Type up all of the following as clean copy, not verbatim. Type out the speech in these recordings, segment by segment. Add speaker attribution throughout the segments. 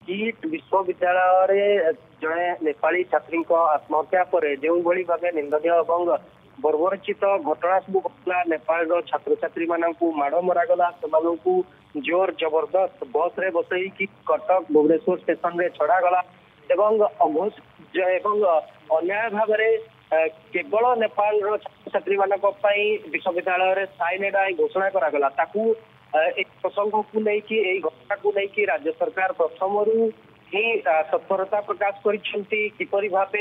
Speaker 1: Kit विश्वविद्यालय जड़े नेपाली छात्री आत्महत्या पर जो भाव निंदनीय और बर्बरचित घटना सब घटना नेपाल छात्र छात्री मानक माड़ मरागला से जोर जबरदस्त बस रे बसई कि कटक भुवनेश्वर स्टेशन रे छड़ागला एवं अन्याय भाव केवल नेपाल छात्र छात्री मानक विश्वविद्यालय साइनेट आई घोषणा करागला ताकू एक प्रसंग को लेकिन घटना को लेकिन राज्य सरकार प्रथम ही तत्परता प्रकाश कर भाव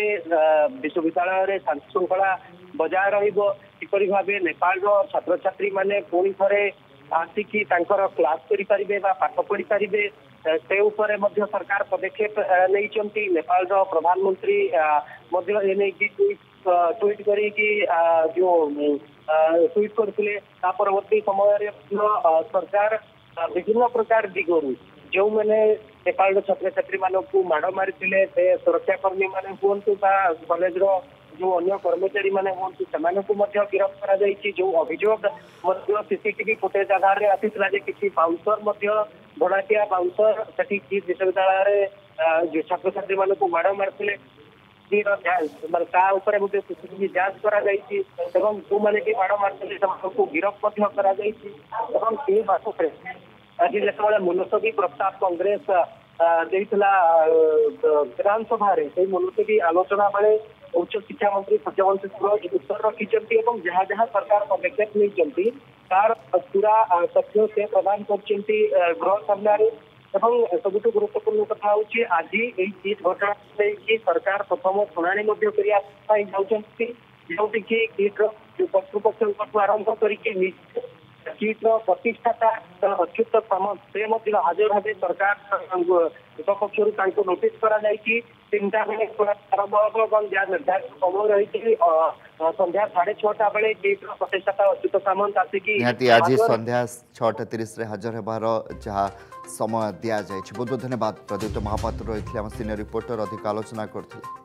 Speaker 1: विश्वविद्यालय शांति श्रृंखला बजाय रही भाव नेपाल छात्र छात्री मैंने पुणी थे आसिकी क्लास करें पाठ पढ़ी पारे से उपरे सरकार पदक्षेप नहीं नेपाल प्रधानमंत्री ट्वीट करी जो ट्वीट करते परवर्ती समय सरकार विभिन्न प्रकार दिगरु जो मैंने नेपाल छात्र छात्री मानक माड़ मारी सुरक्षाकर्मी मैंने हूँ कॉलेज जो अन्य कर्मचारी मैंने हूँ से गिरफ्त कर जो अभियोग सीसीटीवी फुटेज आधार में आसीला किसी बाउंसर भड़ाटिया बाउंसर से विश्वविद्यालय जो छात्र छात्री मानक माड़ मारी सीसीटीवी जांच कर जो मैंने माड़ मारी गिरफ्त बात आज जो मुलतवी प्रस्ताव कांग्रेस देला विधानसभा से मुलतवी आलोचना बेले उच्च शिक्षा मंत्री सत्यवंशी उत्तर रखिंट जहाँ जहाँ सरकार पदक्षेप नहीं तार पूरा तथ्य से प्रदान कर गृह सामने सबुठ गुरुत्वपूर्ण कथा हूँ आज किट घटना सरकार प्रथम शुणाणी जाती जो किट कर्तृपक्ष आरंभ करके किट्र प्रतिष्ठाता अच्युत सामंत से हाजर भाव सरकार पक्ष नोटिस कर 3टा बेले आरंभ हम जहाँ निर्धारित समय रही संध्या 6:30 बेले किट्र प्रतिष्ठाता अच्युत सामंत आसिकी
Speaker 2: आज संध्या 6:30 हाजर होबार जहाँ समय दि जाए। बहुत बहुत धन्यवाद प्रदीप्त महापात्र रही सीनियर रिपोर्टर अधिक आलोचना करते।